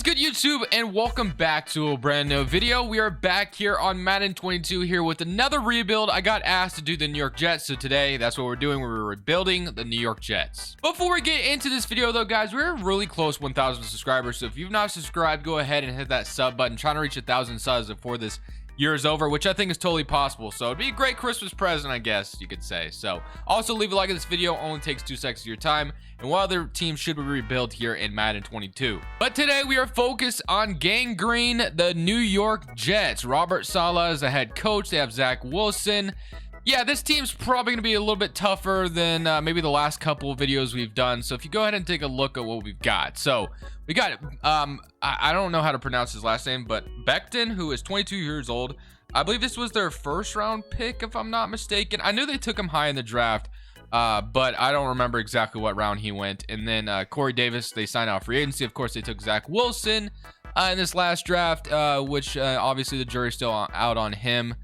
What is good, YouTube, and welcome back to a brand new video. We are back here on Madden 22 here with another rebuild. I got asked to do the New York Jets, so today that's what we're doing. We're rebuilding the New York Jets. Before we get into this video though, guys, we're really close 1,000 subscribers, so if you've not subscribed, go ahead and hit that sub button. Trying to reach 1,000 subs before this year is over, which I think is totally possible, so it'd be a great Christmas present, I guess you could say. So also leave a like on this video. Only takes 2 seconds of your time, and what other teams should we rebuild here in Madden 22? But today we are focused on Gangrene, the New York Jets. Robert Saleh is the head coach. They have Zach Wilson. Yeah, this team's probably going to be a little bit tougher than maybe the last couple of videos we've done. So if you go ahead and take a look at what we've got. So we got, I don't know how to pronounce his last name, but Becton, who is 22 years old. I believe this was their first round pick, if I'm not mistaken. I knew they took him high in the draft, but I don't remember exactly what round he went. And then Corey Davis, they signed out free agency. Of course, they took Zach Wilson in this last draft, which obviously the jury's still out on him.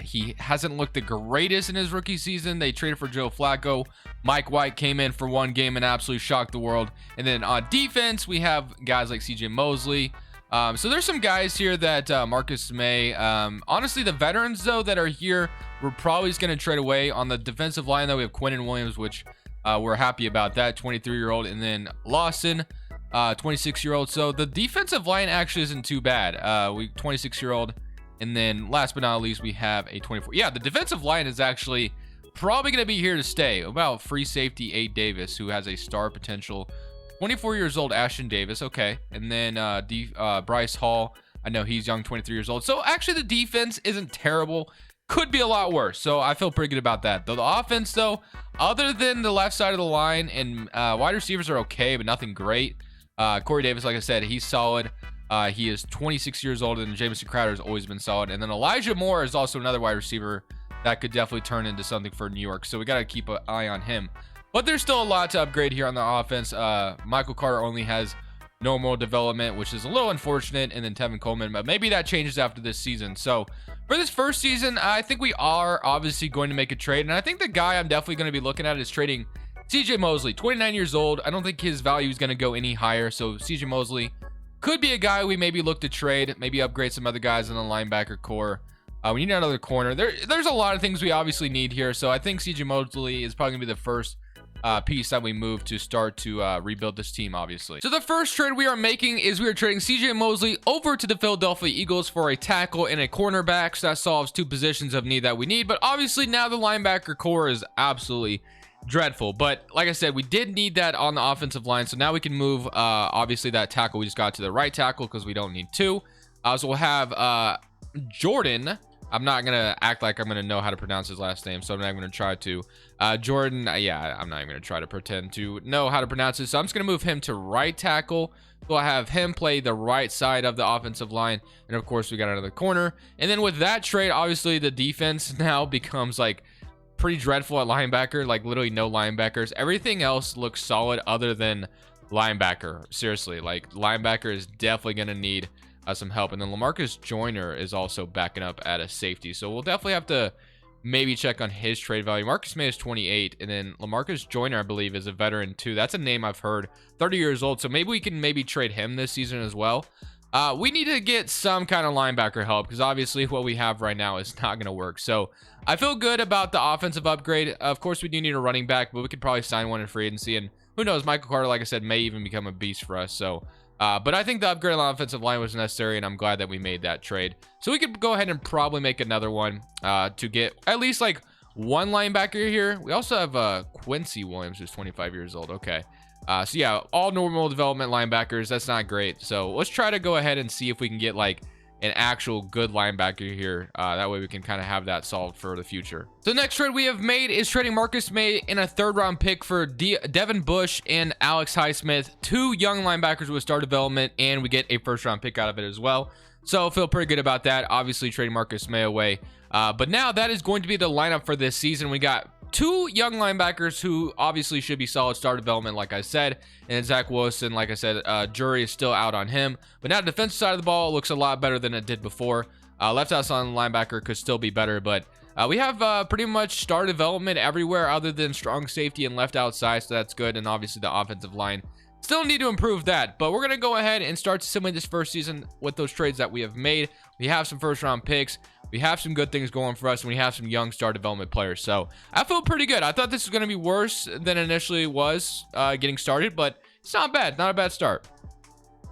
He hasn't looked the greatest in his rookie season. They traded for Joe Flacco. Mike White came in for one game and absolutely shocked the world. And then on defense, we have guys like MOSLEY. So there's some guys here that Marcus May. Honestly, the veterans, though, that are here, we're probably just going to trade away. On the defensive line, though, we have Quinnen Williams, which we're happy about that, 23-year-old. And then Lawson, 26-year-old. So the defensive line actually isn't too bad. 26-year-old. And then last but not least, we have a 24. Yeah, the defensive line is actually probably going to be here to stay. About free safety A. Davis, who has a star potential. 24 years old, Ashton Davis. Okay. And then Bryce Hall. I know he's young, 23 years old. So actually the defense isn't terrible. Could be a lot worse. So I feel pretty good about that. Though the offense, though, other than the left side of the line and wide receivers are okay, but nothing great. Corey Davis, like I said, he's solid. He is 26 years old, and Jamison Crowder has always been solid. And then Elijah Moore is also another wide receiver that could definitely turn into something for New York. So we got to keep an eye on him. But there's still a lot to upgrade here on the offense. Michael Carter only has normal development, which is a little unfortunate. And then Tevin Coleman, but maybe that changes after this season. So for this first season, I think we are obviously going to make a trade. And I think the guy I'm definitely going to be looking at is trading CJ Mosley, 29 years old. I don't think his value is going to go any higher. So CJ Mosley could be a guy we maybe look to trade, maybe upgrade some other guys in the linebacker core. We need another corner. There's a lot of things we obviously need here. So I think CJ Mosley is probably going to be the first piece that we move to start to rebuild this team, obviously. So the first trade we are making is we are trading CJ Mosley over to the Philadelphia Eagles for a tackle and a cornerback. So that solves 2 positions of need that we need. But obviously now the linebacker core is absolutely dreadful. But like I said, we did need that on the offensive line. So now we can move obviously that tackle we just got to the right tackle because we don't need 2. So we'll have Jordan. I'm not gonna act like I'm gonna know how to pronounce his last name, so I'm not even gonna try to. Jordan, yeah, I'm not even gonna try to pretend to know how to pronounce it. So I'm just gonna move him to right tackle. So I'll have him play the right side of the offensive line, and of course we got another corner. And then with that trade, obviously the defense now becomes like pretty dreadful at linebacker, like literally no linebackers. Everything else looks solid other than linebacker. Seriously, like linebacker is definitely gonna need some help. And then LAMARCUS JOYNER is also backing up at a safety, so we'll definitely have to maybe check on his trade value. Marcus May is 28, and then LAMARCUS JOYNER, I believe, is a veteran too. That's a name I've heard. 30 years old, so maybe we can trade him this season as well. We need to get some kind of linebacker help because obviously what we have right now is not going to work. So I feel good about the offensive upgrade. Of course, we do need a running back, but we could probably sign one in free agency. And who knows, Michael Carter, like I said, may even become a beast for us. So, but I think the upgrade on the offensive line was necessary, and I'm glad that we made that trade. So we could go ahead and probably make another one to get at least like one linebacker here. We also have Quincy Williams, who's 25 years old. Okay. So yeah, all normal development linebackers. That's not great. So let's try to go ahead and see if we can get like an actual good linebacker here. That way we can kind of have that solved for the future. So the next trade we have made is trading Marcus May in a 3rd round pick for Devin Bush and Alex Highsmith, 2 young linebackers with star development, and we get a 1st round pick out of it as well. So I feel pretty good about that. Obviously trading Marcus May away. But now that is going to be the lineup for this season. We got 2 young linebackers who obviously should be solid star development, like I said. And Zach Wilson, like I said, jury is still out on him. But now the defensive side of the ball looks a lot better than it did before. Left outside linebacker could still be better, but we have pretty much star development everywhere other than strong safety and left outside, so that's good. And obviously the offensive line Still need to improve that, but we're going to go ahead and start to simulate this first season with those trades that we have made. We have some first round picks. We have some good things going for us, and we have some young star development players. So I feel pretty good. I thought this was going to be worse than initially was getting started, but it's not bad. Not a bad start.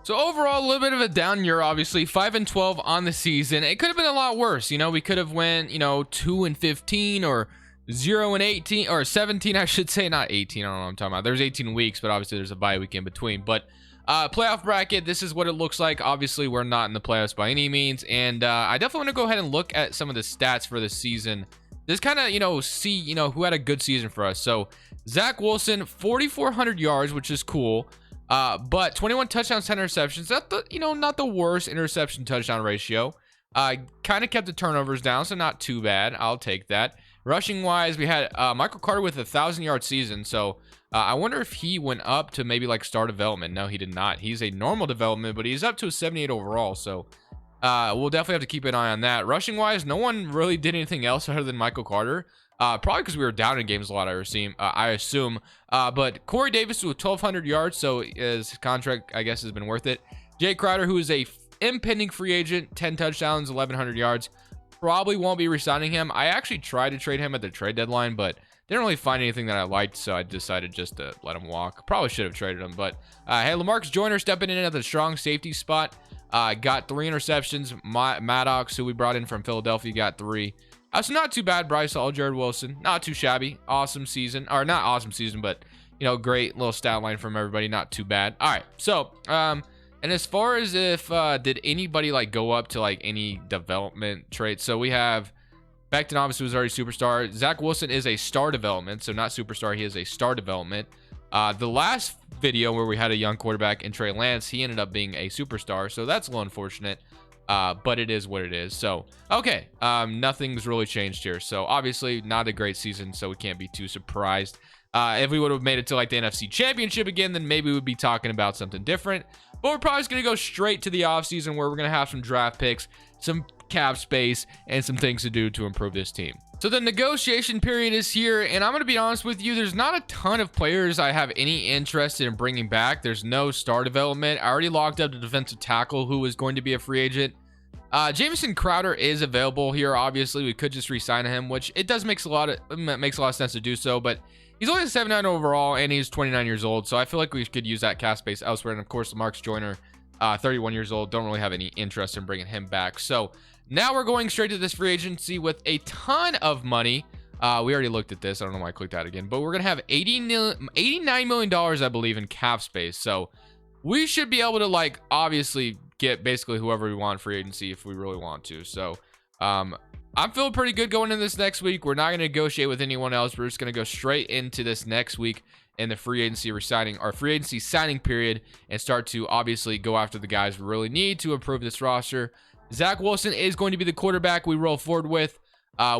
So overall, a little bit of a down year, obviously. 5-12 on the season. It could have been a lot worse. You know, we could have went, 2-15 or 0-18 or 17, I should say. Not 18. I don't know what I'm talking about. There's 18 weeks, but obviously there's a bye week in between. But playoff bracket, this is what it looks like. Obviously, we're not in the playoffs by any means. And I definitely want to go ahead and look at some of the stats for this season. Just kind of, see, who had a good season for us. So Zach Wilson, 4,400 yards, which is cool. But 21 touchdowns, 10 interceptions. Not the worst interception touchdown ratio. Kind of kept the turnovers down, so not too bad. I'll take that. Rushing wise, we had Michael Carter with a 1,000-yard season. So I wonder if he went up to maybe like star development. No, he did not. He's a normal development, but he's up to a 78 overall. So we'll definitely have to keep an eye on that. Rushing wise, no one really did anything else other than Michael Carter. Probably because we were down in games a lot, I assume. But Corey Davis with 1,200 yards, so his contract, I guess, has been worth it. Jay Crowder, who is a impending free agent, 10 touchdowns, 1,100 yards. Probably won't be re-signing him. I actually tried to trade him at the trade deadline, but didn't really find anything that I liked, so I decided just to let him walk. Probably should have traded him, but hey, LaMarcus Joyner stepping in at the strong safety spot. Got 3 interceptions. Maddox, who we brought in from Philadelphia, got 3. So not too bad. Bryce Hall, Jared Wilson, not too shabby. Awesome season, or not awesome season, but great little stat line from everybody. Not too bad. All right, so and as far as if did anybody like go up to like any development traits, so we have Becton, obviously was already superstar. Zach Wilson is a star development, so not superstar. He is a star development. The last video where we had a young quarterback in Trey Lance, he ended up being a superstar, so that's a little unfortunate. But it is what it is. So, okay, nothing's really changed here. So, obviously, not a great season, so we can't be too surprised. If we would have made it to, like, the NFC Championship again, then maybe we'd be talking about something different. But we're probably just going to go straight to the offseason where we're going to have some draft picks, some cap space, and some things to do to improve this team. So the negotiation period is here, and I'm going to be honest with you, there's not a ton of players I have any interest in bringing back. There's no star development. I already locked up the defensive tackle who is going to be a free agent. Jamison Crowder is available here. Obviously, we could just re-sign him, which it does makes a lot of sense to do so, but he's only a 79 overall, and he's 29 years old, so I feel like we could use that cap space elsewhere. And of course, LaMarcus Joyner, 31 years old, don't really have any interest in bringing him back. So now we're going straight to this free agency with a ton of money. We already looked at this. I don't know why I clicked that again, but we're going to have $89 million, I believe, in cap space. So we should be able to, like, obviously get basically whoever we want free agency if we really want to. So I'm feeling pretty good going into this next week. We're not going to negotiate with anyone else. We're just going to go straight into this next week in the free agency free agency signing period and start to obviously go after the guys we really need to improve this roster. Zach Wilson is going to be the quarterback we roll forward with.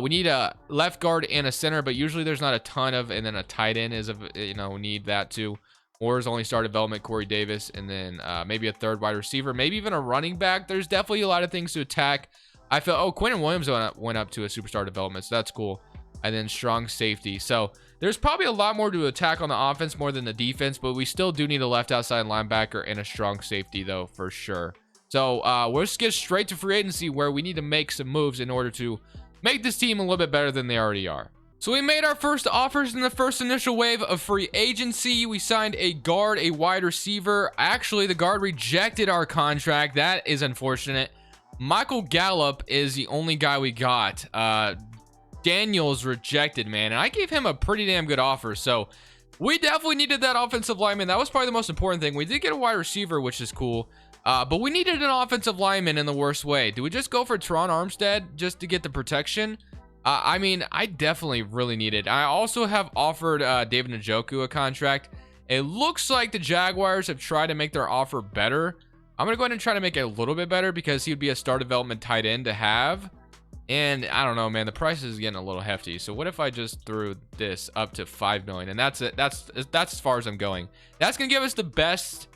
We need a left guard and a center, but usually there's not a ton of, and then a tight end is, we need that too. Or is only star development, Corey Davis, and then maybe a third wide receiver, maybe even a running back. There's definitely a lot of things to attack. I feel, Quentin Williams went up to a superstar development, so that's cool. And then strong safety. So there's probably a lot more to attack on the offense more than the defense, but we still do need a left outside linebacker and a strong safety, though, for sure. So we'll just get straight to free agency where we need to make some moves in order to make this team a little bit better than they already are. So we made our first offers in the first initial wave of free agency. We signed a guard, a wide receiver. Actually, the guard rejected our contract. That is unfortunate. Michael Gallup is the only guy we got. Daniels rejected, man. And I gave him a pretty damn good offer. So we definitely needed that offensive lineman. That was probably the most important thing. We did get a wide receiver, which is cool. But we needed an offensive lineman in the worst way. Do we just go for Teron Armstead just to get the protection? I mean, I definitely really need it. I also have offered David Njoku a contract. It looks like the Jaguars have tried to make their offer better. I'm going to go ahead and try to make it a little bit better because he would be a star development tight end to have. And I don't know, man, the price is getting a little hefty. So what if I just threw this up to $5 million? And that's it. That's as far as I'm going. That's going to give us the best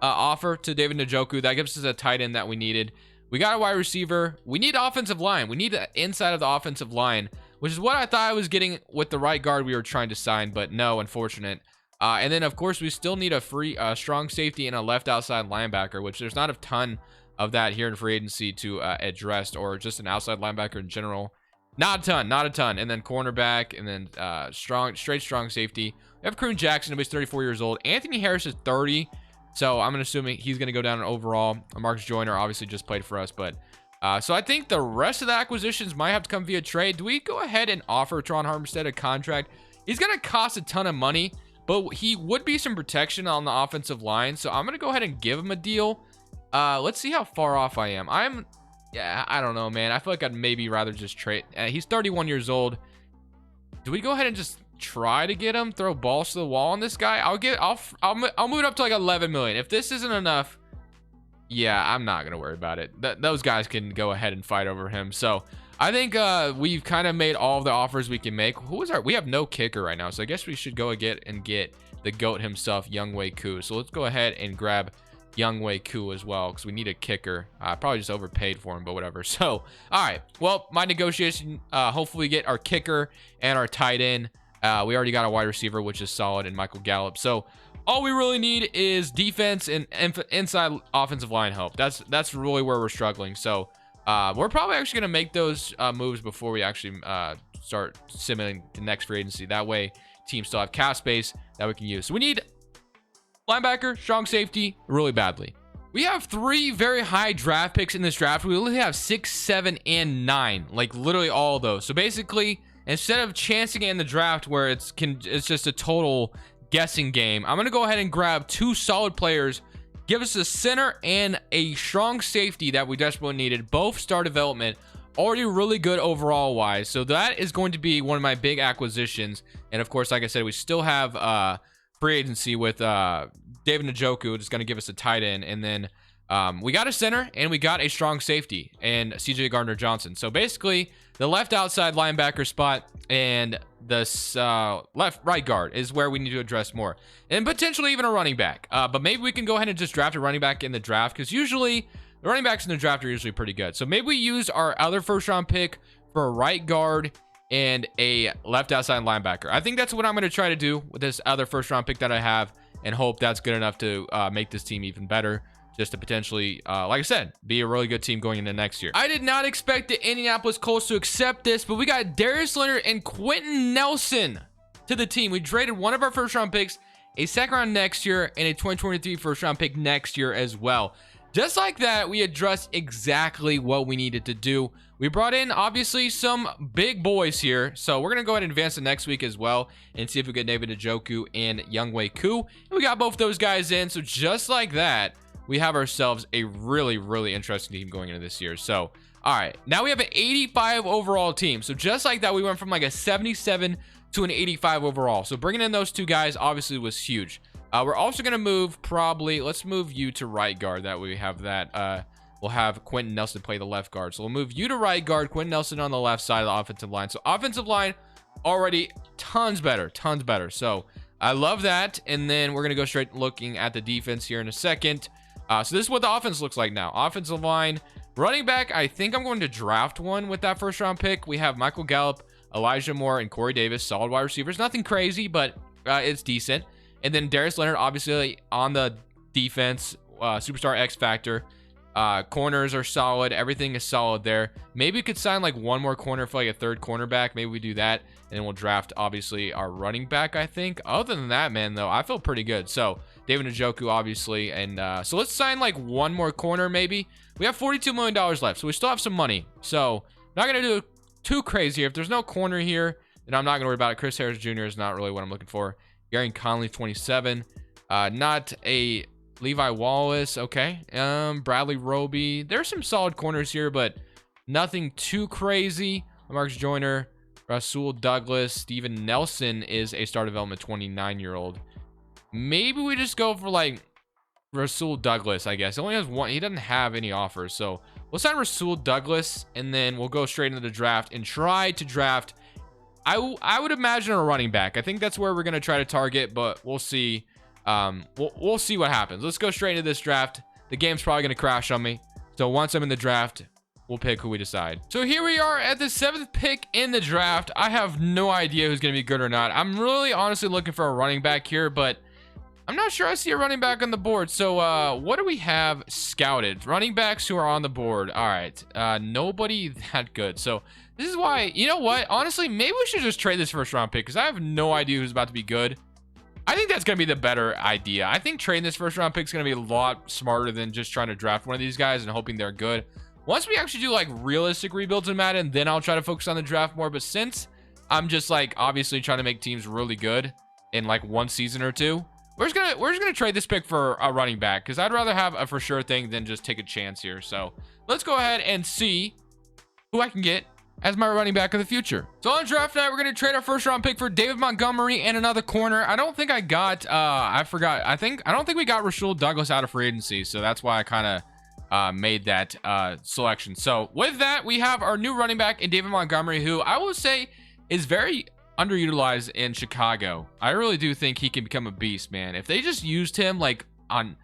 offer to David Njoku. That gives us a tight end that we needed. We got a wide receiver. We need offensive line. We need the inside of the offensive line, which is what I thought I was getting with the right guard we were trying to sign, but no, unfortunate. And then, of course, we still need a strong safety and a left outside linebacker, which there's not a ton of that here in free agency to address, or just an outside linebacker in general. Not a ton. And then cornerback, and then strong safety. We have Kareem Jackson, who's 34 years old. Anthony Harris is 30, so I'm assuming he's going to go down in overall. Marcus Joyner obviously just played for us, but so I think the rest of the acquisitions might have to come via trade. Do we go ahead and offer Tron Armstead a contract? He's going to cost a ton of money, but he would be some protection on the offensive line, so I'm going to go ahead and give him a deal. Let's see how far off I am. Yeah, I don't know, man. I feel like I'd maybe rather just trade. He's 31 years old. Do we go ahead and just try to get him? Throw balls to the wall on this guy? I'll move it up to like 11 million. If this isn't enough, yeah, I'm not gonna worry about it. Those guys can go ahead and fight over him. So I think we've kind of made all of the offers we can make. We have no kicker right now, so I guess we should go get the GOAT himself, Younghoe Koo. So let's go ahead and grab Younghoe Koo as well, because we need a kicker. Probably just overpaid for him, but whatever. So all right, well, my negotiation, hopefully we get our kicker and our tight end. We already got a wide receiver, which is solid, in Michael Gallup. So all we really need is defense and inside offensive line help. That's really where we're struggling. So we're probably actually going to make those moves before we actually start simming the next free agency. That way teams still have cap space that we can use. So we need linebacker, strong safety, really badly. We have 3 very high draft picks in this draft. We literally have 6, 7, and 9, like literally all of those. So basically, instead of chancing it in the draft where it's just a total guessing game, I'm gonna go ahead and grab 2 solid players, give us a center and a strong safety that we desperately needed. Both star development, already really good overall wise. So that is going to be one of my big acquisitions. And of course, like I said, we still have free agency with David Njoku, just going to give us a tight end. And then we got a center and we got a strong safety and CJ Gardner-Johnson. So basically the left outside linebacker spot and the right guard is where we need to address more, and potentially even a running back. But maybe we can go ahead and just draft a running back in the draft, because usually the running backs in the draft are usually pretty good. So maybe we use our other first round pick for a right guard and a left outside linebacker. I think that's what I'm going to try to do with this other first round pick that I have, and hope that's good enough to make this team even better, just to potentially, like I said, be a really good team going into next year. I did not expect the Indianapolis Colts to accept this, but we got Darius Leonard and Quentin Nelson to the team. We traded one of our first round picks, a second round next year, and a 2023 first round pick next year as well. Just like that, we addressed exactly what we needed to do. We brought in, obviously, some big boys here. So we're going to go ahead and advance to next week as well and see if we get David Njoku and Younghoe Koo. And we got both those guys in. So just like that, we have ourselves a really, really interesting team going into this year. So, all right, now we have an 85 overall team. So just like that, we went from like a 77 to an 85 overall. So bringing in those 2 guys obviously was huge. We're also going to move let's move you to right guard. That way we have that. We'll have Quentin Nelson play the left guard. So we'll move you to right guard, Quentin Nelson on the left side of the offensive line. So offensive line already tons better. So I love that. And then we're going to go straight looking at the defense here in a second. So this is what the offense looks like now. Offensive line, running back, I think I'm going to draft one with that first round pick. We have Michael Gallup, Elijah Moore, and Corey Davis, solid wide receivers. Nothing crazy, but it's decent. And then Darius Leonard, obviously on the defense, superstar X factor. Corners are solid. Everything is solid there. Maybe we could sign like one more corner for like a third cornerback. Maybe we do that, and then we'll draft obviously our running back, I think. Other than that, man, though, I feel pretty good. So David Njoku, obviously, and so let's sign like one more corner maybe. We have $42 million left, so we still have some money. So not gonna do too crazy. If there's no corner here, then I'm not gonna worry about it. Chris Harris Jr. is not really what I'm looking for. Gary Conley, 27. Not a Levi Wallace, okay. Bradley Roby. There's some solid corners here, but nothing too crazy. LaMarcus Joyner, Rasul Douglas, Steven Nelson is a star development 29-year-old. Maybe we just go for like Rasul Douglas, I guess. He only has one. He doesn't have any offers, so we'll sign Rasul Douglas, and then we'll go straight into the draft and try to draft. I would imagine a running back. I think that's where we're gonna try to target, but we'll see. We'll see what happens. Let's go straight into this draft. The game's probably gonna crash on me, so once I'm in the draft, we'll pick who we decide. So here we are at the 7th pick in the draft. I have no idea who's going to be good or not. I'm really honestly looking for a running back here, but I'm not sure I see a running back on the board. So what do we have scouted? Running backs who are on the board. All right. Nobody that good. So this is why, you know what? Honestly, maybe we should just trade this first round pick because I have no idea who's about to be good. I think that's going to be the better idea. I think trading this first round pick is going to be a lot smarter than just trying to draft one of these guys and hoping they're good. Once we actually do like realistic rebuilds in Madden, then I'll try to focus on the draft more. But since I'm just like obviously trying to make teams really good in like one season or two, we're just gonna trade this pick for a running back because I'd rather have a for sure thing than just take a chance here. So let's go ahead and see who I can get as my running back of the future. So on draft night, we're going to trade our first round pick for David Montgomery and another corner. I don't think I got, I don't think we got Rasul Douglas out of free agency. So that's why I kind of made that selection. So with that, we have our new running back in David Montgomery, who I will say is very underutilized in Chicago. I really do think he can become a beast, man. If they just used him like on,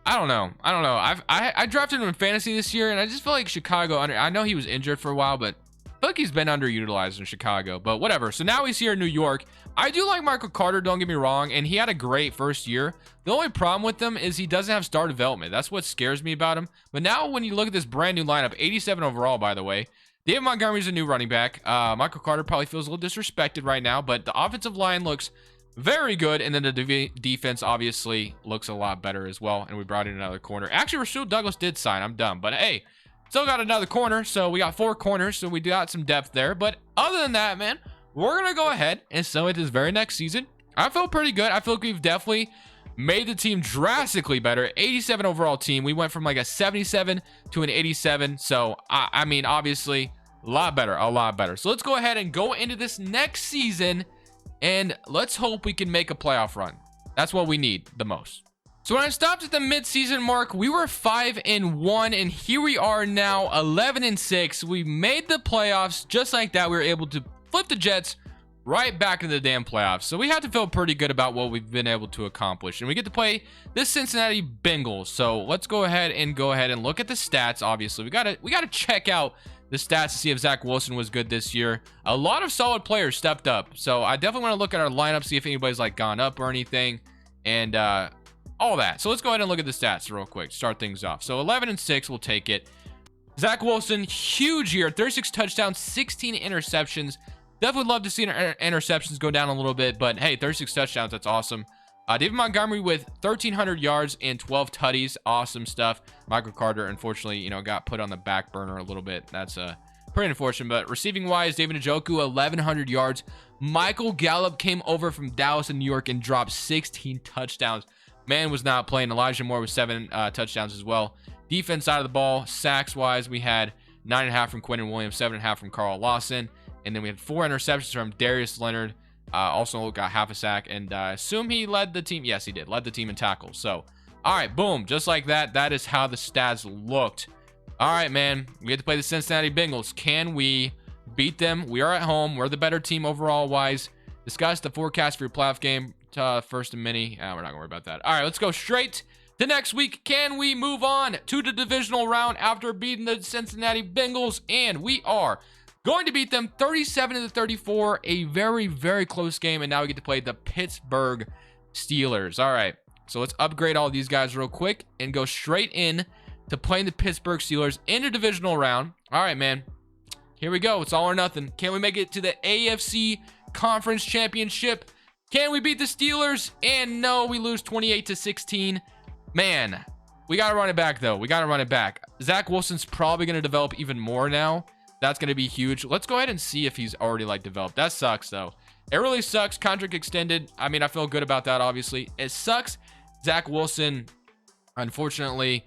I don't know. I drafted him in fantasy this year, and I just feel like Chicago, I know he was injured for a while, but I feel like he's been underutilized in Chicago, but whatever. So now he's here in New York. I do like Michael Carter, don't get me wrong, and he had a great first year. The only problem with him is he doesn't have star development. That's what scares me about him. But now when you look at this brand new lineup, 87 overall, by the way, David Montgomery's a new running back. Michael Carter probably feels a little disrespected right now, but the offensive line looks very good, and then the defense obviously looks a lot better as well, and we brought in another corner. Actually, Rasul Douglas did sign. I'm dumb, but hey, still got another corner, so we got 4 corners, so we got some depth there. But other than that, man, we're going to go ahead and celebrate this very next season. I feel pretty good. I feel like we've definitely made the team drastically better. 87 overall team. We went from like a 77 to an 87. So, I mean, obviously, a lot better. So let's go ahead and go into this next season, and let's hope we can make a playoff run. That's what we need the most. So when I stopped at the mid-season mark, we were 5-1, and here we are now 11-6. We made the playoffs just like that. We were able to flip the Jets right back into the damn playoffs. So we have to feel pretty good about what we've been able to accomplish, and we get to play this Cincinnati Bengals. So let's go ahead and look at the stats. Obviously, we gotta check out the stats to see if Zach Wilson was good this year. A lot of solid players stepped up, so I definitely want to look at our lineup, see if anybody's like gone up or anything, and all that. So let's go ahead and look at the stats real quick. Start things off. So 11-6, we'll take it. Zach Wilson, huge year, 36 touchdowns, 16 interceptions. Definitely love to see interceptions go down a little bit, but hey, 36 touchdowns, that's awesome. David Montgomery with 1,300 yards and 12 tutties, awesome stuff. Michael Carter, unfortunately, got put on the back burner a little bit. That's pretty unfortunate, but receiving wise, David Njoku, 1,100 yards. Michael Gallup came over from Dallas and New York and dropped 16 touchdowns. Man was not playing. Elijah Moore with 7 touchdowns as well. Defense side of the ball, sacks wise, we had 9.5 from Quentin Williams, 7.5 from Carl Lawson, and then we had 4 interceptions from Darius Leonard. Also got half a sack, and I assume he led the team. Yes, he did. Led the team in tackles. So, all right, boom, just like that. That is how the stats looked. All right, man, we have to play the Cincinnati Bengals. Can we beat them? We are at home. We're the better team overall wise. Discuss the forecast for your playoff game. First and mini. We're not gonna worry about that. All right, let's go straight to next week. Can we move on to the divisional round after beating the Cincinnati Bengals? And we are going to beat them 37-34. A very, very close game. And now we get to play the Pittsburgh Steelers. All right, so let's upgrade all these guys real quick and go straight in to playing the Pittsburgh Steelers in the divisional round. All right, man. Here we go. It's all or nothing. Can we make it to the AFC Conference Championship? Can we beat the Steelers? And no, we lose 28-16. Man, we got to run it back, though. We got to run it back. Zach Wilson's probably going to develop even more now. That's going to be huge. Let's go ahead and see if he's already, developed. That sucks, though. It really sucks. Contract extended. I mean, I feel good about that, obviously. It sucks. Zach Wilson, unfortunately,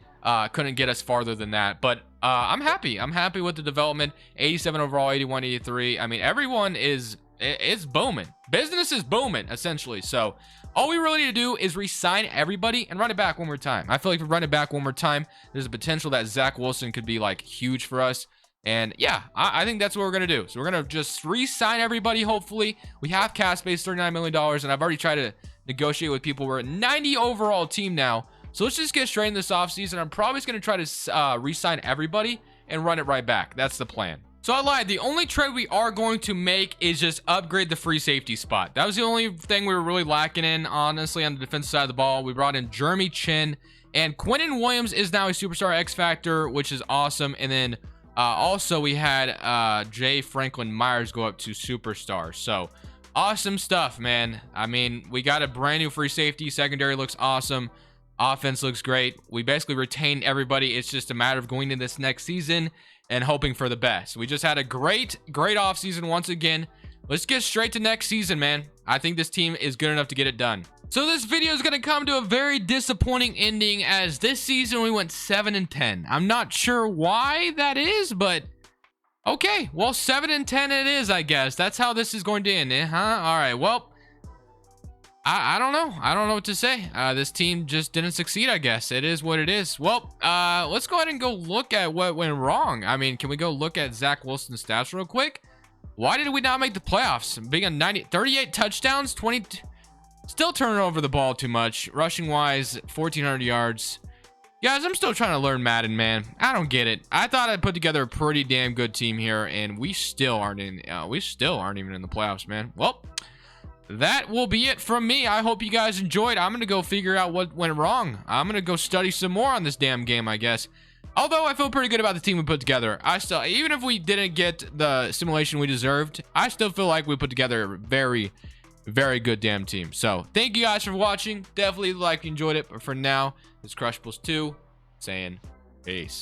couldn't get us farther than that. But I'm happy. I'm happy with the development. 87 overall, 81, 83. I mean, everyone is... It's booming. Business is booming, essentially. So all we really need to do is re-sign everybody and run it back one more time. I feel like if we run it back one more time, there's a potential that Zach Wilson could be huge for us. And yeah, I think that's what we're going to do. So we're going to just re-sign everybody, hopefully. We have cap space, $39 million, and I've already tried to negotiate with people. We're a 90 overall team now. So let's just get straight in this offseason. I'm probably just going to try to re-sign everybody and run it right back. That's the plan. So I lied. The only trade we are going to make is just upgrade the free safety spot. That was the only thing we were really lacking in, honestly, on the defensive side of the ball. We brought in Jeremy Chin, and Quentin Williams is now a superstar X Factor, which is awesome. And then also we had Jay Franklin Myers go up to superstar. So awesome stuff, man. I mean, we got a brand new free safety. Secondary looks awesome. Offense looks great. We basically retained everybody. It's just a matter of going into this next season and hoping for the best. We just had a great offseason once again. Let's get straight to next season, man. I think this team is good enough to get it done. So this video is going to come to a very disappointing ending, as this season we went 7-10. I'm not sure why that is, but okay. Well, 7-10 it is, I guess. That's how this is going to end, huh? All right. Well, I don't know. I don't know what to say. This team just didn't succeed, I guess. It is what it is. Well, let's go ahead and go look at what went wrong. I mean, can we go look at Zach Wilson's stats real quick? Why did we not make the playoffs? Being a 38 touchdowns, 20... Still turning over the ball too much. Rushing wise, 1,400 yards. Guys, I'm still trying to learn Madden, man. I don't get it. I thought I'd put together a pretty damn good team here, and we still aren't even in the playoffs, man. Well, that will be it from me. I hope you guys enjoyed. I'm gonna go figure out what went wrong. I'm gonna go study some more on this damn game, I guess. Although I feel pretty good about the team we put together. I still, even if we didn't get the simulation we deserved, I still feel like we put together a very good damn team. So thank you guys for watching. Definitely like you enjoyed it. But for now, it's Crushables 2 saying peace.